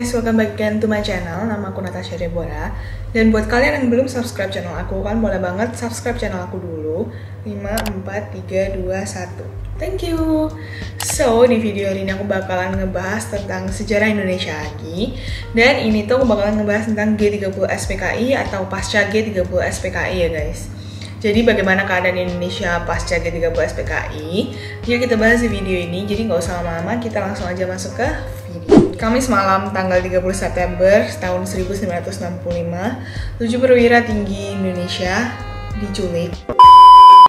Welcome back again to my channel. Nama aku Natasha Deborah. Dan buat kalian yang belum subscribe channel aku, kan boleh banget subscribe channel aku dulu. 5, 4, 3, 2, 1. Thank you. So, di video hari ini aku bakalan ngebahas tentang sejarah Indonesia lagi. Dan ini tuh aku bakalan ngebahas tentang G30 SPKI atau pasca G30 SPKI ya guys. Jadi bagaimana keadaan Indonesia pasca G30 SPKI? Yuk kita bahas di video ini. Jadi nggak usah lama-lama, kita langsung aja masuk ke video. Kamis malam tanggal 30 September tahun 1965, 7 perwira tinggi Indonesia diculik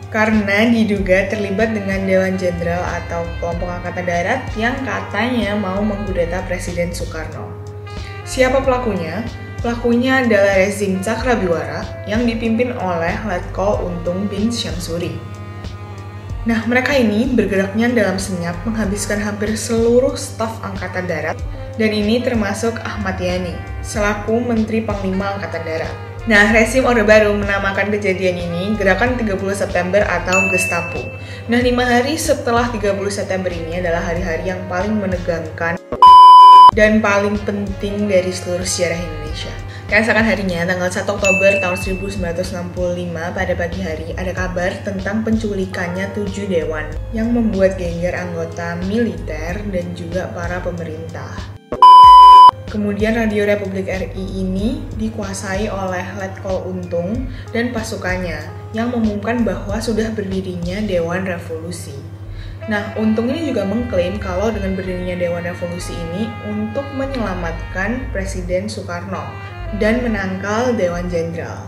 karena diduga terlibat dengan Dewan Jenderal atau kelompok angkatan darat yang katanya mau mengkudeta Presiden Soekarno. Siapa pelakunya? Pelakunya adalah rezim Cakrabiwara yang dipimpin oleh Letkol Untung bin Syamsuri. Nah, mereka ini bergeraknya dalam senyap menghabiskan hampir seluruh staf Angkatan Darat, dan ini termasuk Ahmad Yani, selaku Menteri Panglima Angkatan Darat. Nah, rezim Orde Baru menamakan kejadian ini Gerakan 30 September atau Gestapo. Nah, 5 hari setelah 30 September ini adalah hari-hari yang paling menegangkan dan paling penting dari seluruh sejarah Indonesia. Keesokan harinya, tanggal 1 Oktober tahun 1965 pada pagi hari, ada kabar tentang penculikannya 7 dewan yang membuat geger anggota militer dan juga para pemerintah. Kemudian Radio Republik RI ini dikuasai oleh Letkol Untung dan pasukannya yang mengumumkan bahwa sudah berdirinya Dewan Revolusi. Nah, Untung ini juga mengklaim kalau dengan berdirinya Dewan Revolusi ini untuk menyelamatkan Presiden Soekarno dan menangkal Dewan Jenderal.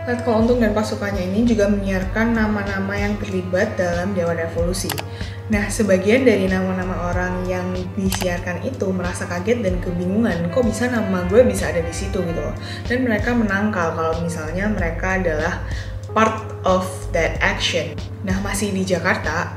Letkol Untung dan pasukannya ini juga menyiarkan nama-nama yang terlibat dalam Dewan Revolusi. Nah, sebagian dari nama-nama orang yang disiarkan itu merasa kaget dan kebingungan, kok bisa nama gue bisa ada di situ gitu loh. Dan mereka menangkal kalau misalnya mereka adalah part of that action. Nah, masih di Jakarta,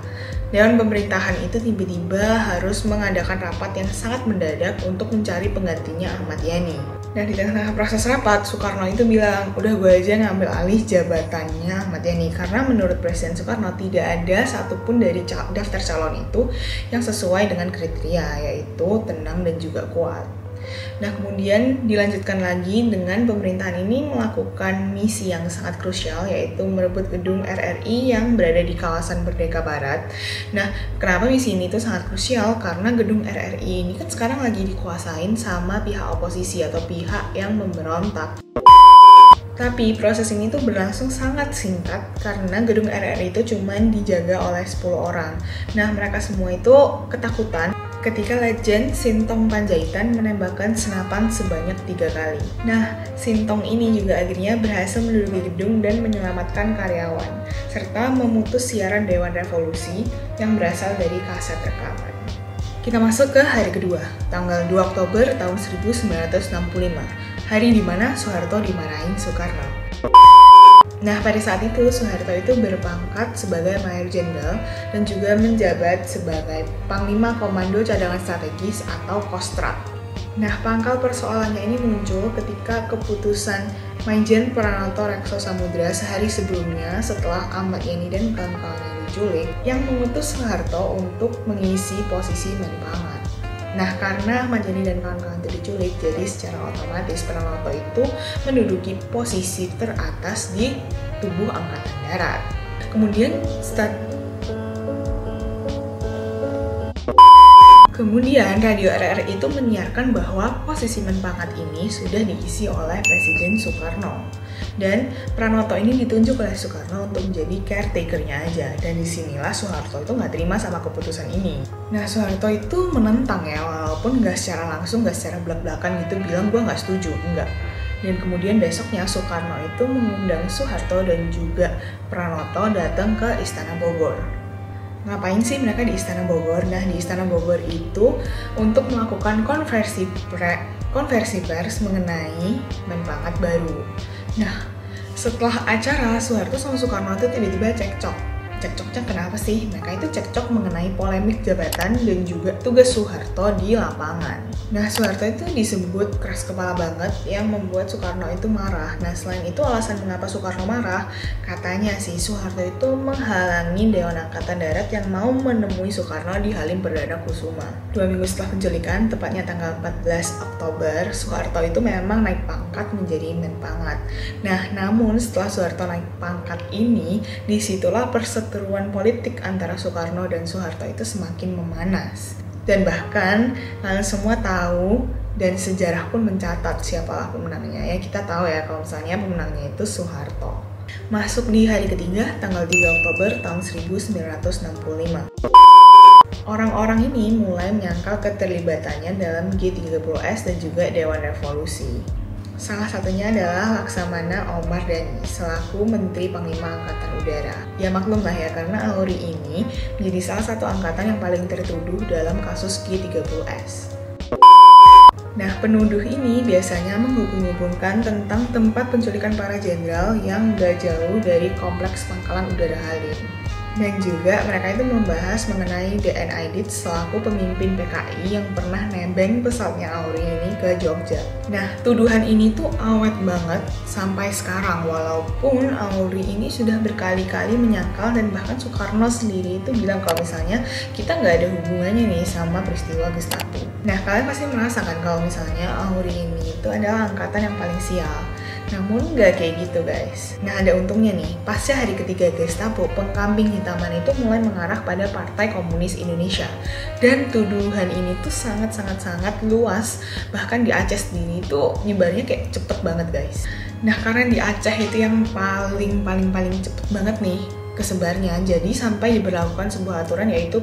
Dewan Pemerintahan itu tiba-tiba harus mengadakan rapat yang sangat mendadak untuk mencari penggantinya Ahmad Yani. Dan di tengah proses rapat, Soekarno itu bilang, udah gue aja ngambil alih jabatannya Ahmad Yani. Karena menurut Presiden Soekarno tidak ada satupun dari daftar calon itu yang sesuai dengan kriteria, yaitu tenang dan juga kuat. Nah, kemudian dilanjutkan lagi dengan pemerintahan ini melakukan misi yang sangat krusial, yaitu merebut gedung RRI yang berada di kawasan Merdeka Barat. Nah, kenapa misi ini tuh sangat krusial? Karena gedung RRI ini kan sekarang lagi dikuasain sama pihak oposisi atau pihak yang memberontak. Tapi proses ini tuh berlangsung sangat singkat karena gedung RRI itu cuma dijaga oleh 10 orang. Nah, mereka semua itu ketakutan ketika Legend Sintong Panjaitan menembakkan senapan sebanyak 3 kali. Nah, Sintong ini juga akhirnya berhasil menduduki gedung dan menyelamatkan karyawan, serta memutus siaran Dewan Revolusi yang berasal dari kaset rekaman. Kita masuk ke hari kedua, tanggal 2 Oktober tahun 1965, hari di mana Soeharto dimarahin Soekarno. Nah, pada saat itu Soeharto itu berpangkat sebagai Mayor Jenderal dan juga menjabat sebagai Panglima Komando Cadangan Strategis atau Kostrad. Nah, pangkal persoalannya ini muncul ketika keputusan Maijen Pranoto Rekso Samudra sehari sebelumnya setelah Ahmad Yani dan kawan-kawannya diculik yang mengutus Soeharto untuk mengisi posisi Menpangan. Nah, karena Ahmad Yani dan kawan-kawan itu diculik, jadi secara otomatis Pranoto itu menduduki posisi teratas di tubuh Angkatan Darat. Kemudian Radio RRI itu menyiarkan bahwa posisi Menpangkat ini sudah diisi oleh Presiden Soekarno. Dan Pranoto ini ditunjuk oleh Soekarno untuk menjadi caretaker-nya aja. Dan disinilah Soeharto itu nggak terima sama keputusan ini. Nah, Soeharto itu menentang ya, walaupun nggak secara langsung, nggak secara belak-belakan gitu bilang gue nggak setuju, enggak. Dan kemudian besoknya Soekarno itu mengundang Soeharto dan juga Pranoto datang ke Istana Bogor. Ngapain sih mereka di Istana Bogor? Nah, di Istana Bogor itu untuk melakukan konversi pers mengenai Menpangkat baru. Nah, setelah acara, Soeharto sama Soekarno itu tiba-tiba cekcok. Cekcoknya kenapa sih? Mereka itu cekcok mengenai polemik jabatan dan juga tugas Soeharto di lapangan. Nah, Soeharto itu disebut keras kepala banget yang membuat Soekarno itu marah. Nah, selain itu alasan mengapa Soekarno marah, katanya sih Soeharto itu menghalangi Dewan Angkatan Darat yang mau menemui Soekarno di Halim Perdana Kusuma. 2 minggu setelah penculikan, tepatnya tanggal 14 Oktober, Soeharto itu memang naik pangkat menjadi Menpangat. Nah, namun setelah Soeharto naik pangkat ini, disitulah perseteruan politik antara Soekarno dan Soeharto itu semakin memanas. Dan bahkan kalian semua tahu dan sejarah pun mencatat siapalah pemenangnya. Ya kita tahu ya kalau misalnya pemenangnya itu Soeharto. Masuk di hari ketiga tanggal 3 Oktober tahun 1965. Orang-orang ini mulai menyangkal keterlibatannya dalam G30S dan juga Dewan Revolusi. Salah satunya adalah Laksamana Omar Dhani selaku Menteri Panglima Angkatan Udara. Ya maklum lah ya, karena Auri ini menjadi salah satu angkatan yang paling tertuduh dalam kasus G30S. Nah, penuduh ini biasanya menghubung-hubungkan tentang tempat penculikan para jenderal yang gak jauh dari kompleks Pangkalan Udara Halim. Dan juga mereka itu membahas mengenai DN Aidit selaku pemimpin PKI yang pernah nebeng pesawatnya Auri ini ke Jogja. Nah, tuduhan ini tuh awet banget sampai sekarang, walaupun Auri ini sudah berkali-kali menyangkal dan bahkan Soekarno sendiri itu bilang kalau misalnya kita nggak ada hubungannya nih sama peristiwa Gestapo. Nah, kalian pasti merasakan kalau misalnya Auri ini itu adalah angkatan yang paling sial. Namun nggak kayak gitu guys. Nah, ada untungnya nih, pasca hari ketiga Gestapo, pengkambing hitaman itu mulai mengarah pada Partai Komunis Indonesia. Dan tuduhan ini tuh sangat luas, bahkan di Aceh sendiri tuh nyebarnya kayak cepet banget guys. Nah, karena di Aceh itu yang paling cepet banget nih kesebarnya, jadi sampai diberlakukan sebuah aturan yaitu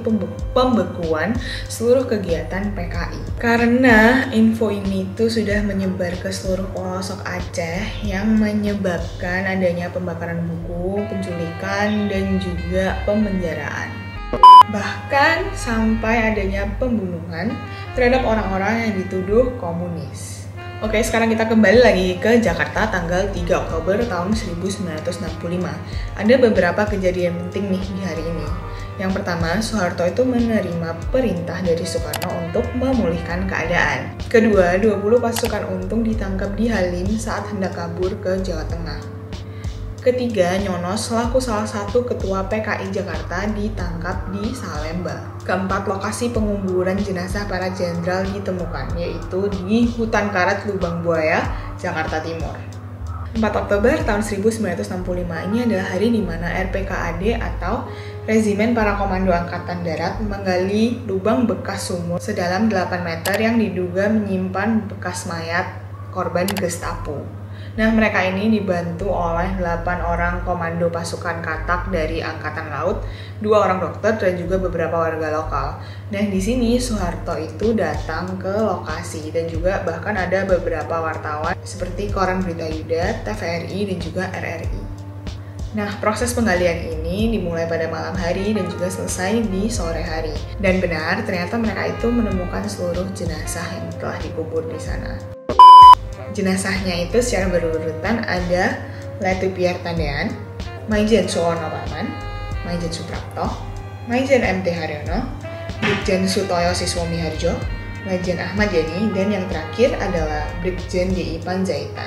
pembekuan seluruh kegiatan PKI. Karena info ini tuh sudah menyebar ke seluruh pelosok Aceh yang menyebabkan adanya pembakaran buku, penculikan, dan juga pemenjaraan. Bahkan sampai adanya pembunuhan terhadap orang-orang yang dituduh komunis. Oke, sekarang kita kembali lagi ke Jakarta tanggal 3 Oktober tahun 1965. Ada beberapa kejadian penting nih di hari ini. Yang pertama, Soeharto itu menerima perintah dari Soekarno untuk memulihkan keadaan. Kedua, 20 pasukan untung ditangkap di Halim saat hendak kabur ke Jawa Tengah. Ketiga, Nyono selaku salah satu ketua PKI Jakarta ditangkap di Salemba. Keempat, lokasi penguburan jenazah para jenderal ditemukan, yaitu di Hutan Karet Lubang Buaya, Jakarta Timur. 4 Oktober tahun 1965 ini adalah hari di mana RPKAD atau Regimen Para Komando Angkatan Darat menggali lubang bekas sumur sedalam 8 meter yang diduga menyimpan bekas mayat korban Gestapo. Nah, mereka ini dibantu oleh 8 orang komando pasukan katak dari Angkatan Laut, 2 orang dokter, dan juga beberapa warga lokal. Nah, di sini Soeharto itu datang ke lokasi dan juga bahkan ada beberapa wartawan seperti Koran Berita Yuda, TVRI, dan juga RRI. Nah, proses penggalian ini dimulai pada malam hari dan juga selesai di sore hari. Dan benar, ternyata mereka itu menemukan seluruh jenazah yang telah dikubur di sana. Jenazahnya itu secara berurutan ada Letu Pierre Tandean, Maijen Suwono Parman, Maijen Suprapto, Maijen MT Haryono, Brigjen Sutoyo Siswo Miharjo, Maijen Ahmad Yani, dan yang terakhir adalah Brigjen DI Panjaitan.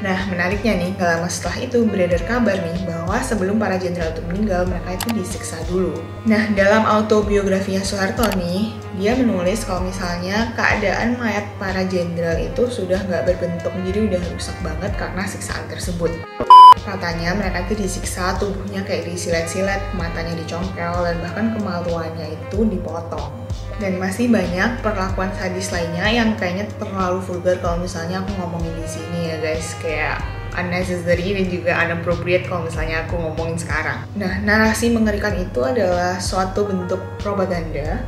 Nah, menariknya nih, gak lama setelah itu beredar kabar nih bahwa sebelum para jenderal itu meninggal, mereka itu disiksa dulu. Nah, dalam autobiografinya Soeharto nih, dia menulis kalau misalnya keadaan mayat para jenderal itu sudah gak berbentuk, jadi udah rusak banget karena siksaan tersebut. Katanya mereka itu disiksa, tubuhnya kayak disilet-silet, matanya dicongkel, dan bahkan kemaluannya itu dipotong. Dan masih banyak perlakuan sadis lainnya yang kayaknya terlalu vulgar kalau misalnya aku ngomongin di sini ya guys, kayak unnecessary dan juga inappropriate kalau misalnya aku ngomongin sekarang. Nah, narasi mengerikan itu adalah suatu bentuk propaganda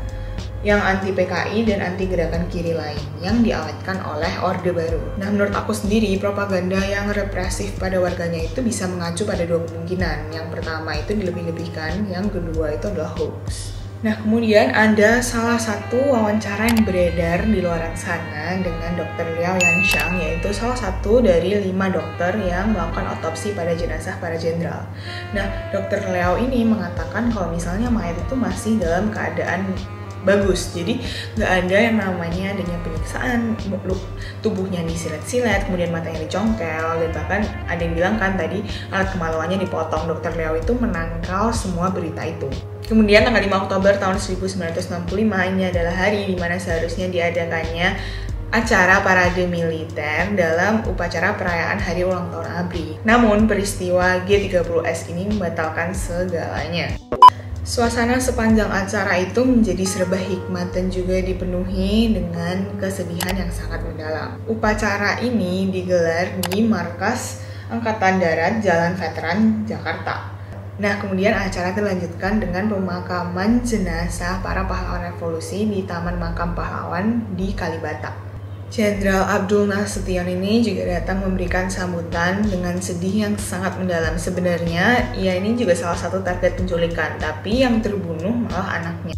yang anti PKI dan anti gerakan kiri lain yang diawetkan oleh Orde Baru. Nah, menurut aku sendiri, propaganda yang represif pada warganya itu bisa mengacu pada 2 kemungkinan. Yang pertama itu dilebih-lebihkan, yang kedua itu adalah hoax. Nah, kemudian ada salah satu wawancara yang beredar di luar sana dengan Dr. Liao Yanshang, yaitu salah satu dari 5 dokter yang melakukan otopsi pada jenazah para jenderal. Nah, Dr. Liao ini mengatakan kalau misalnya mayat itu masih dalam keadaan bagus, jadi nggak ada yang namanya adanya penyiksaan, tubuhnya disilet-silet, kemudian matanya dicongkel, dan bahkan ada yang bilang kan tadi alat kemaluannya dipotong. Dr. Liao itu menangkal semua berita itu. Kemudian tanggal 5 Oktober tahun 1965 ini adalah hari di mana seharusnya diadakannya acara parade militer dalam upacara perayaan hari ulang tahun ABRI. Namun peristiwa G30S ini membatalkan segalanya. Suasana sepanjang acara itu menjadi serba hikmat dan juga dipenuhi dengan kesedihan yang sangat mendalam. Upacara ini digelar di Markas Angkatan Darat Jalan Veteran, Jakarta. Nah, kemudian acara dilanjutkan dengan pemakaman jenazah para pahlawan revolusi di Taman Makam Pahlawan di Kalibata. Jenderal Abdul Nasution ini juga datang memberikan sambutan dengan sedih yang sangat mendalam. Sebenarnya, ia ini juga salah satu target penculikan, tapi yang terbunuh malah anaknya.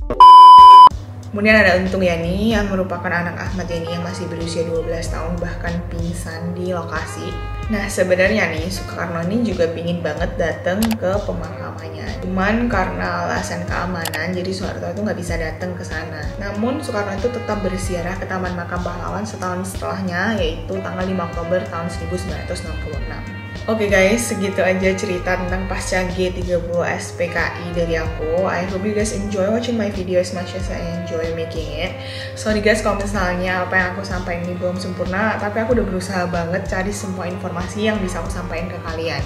Kemudian ada Untung Yani yang merupakan anak Ahmad Yani yang masih berusia 12 tahun bahkan pingsan di lokasi. Nah, sebenarnya nih Soekarno ini juga pingin banget datang ke pemakamannya. Cuman karena alasan keamanan, jadi Soeharto itu nggak bisa datang ke sana. Namun Soekarno itu tetap berziarah ke Taman Makam Pahlawan setahun setelahnya, yaitu tanggal 5 Oktober tahun 1966. Oke guys, segitu aja cerita tentang pasca G30S PKI dari aku. I hope you guys enjoy watching my video as much as I enjoy making it. Sorry guys kalau misalnya apa yang aku sampaikan ini belum sempurna, tapi aku udah berusaha banget cari semua informasi yang bisa aku sampaikan ke kalian.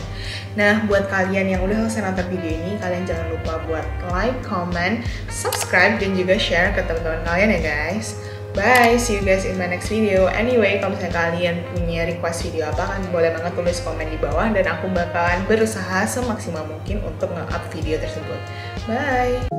Nah, buat kalian yang udah selesai nonton video ini, kalian jangan lupa buat like, comment, subscribe, dan juga share ke teman-teman kalian ya guys. Bye, see you guys in my next video. Anyway, kalau misalnya kalian punya request video apa, kan boleh banget tulis komen di bawah dan aku bakalan berusaha semaksimal mungkin untuk nge-up video tersebut. Bye!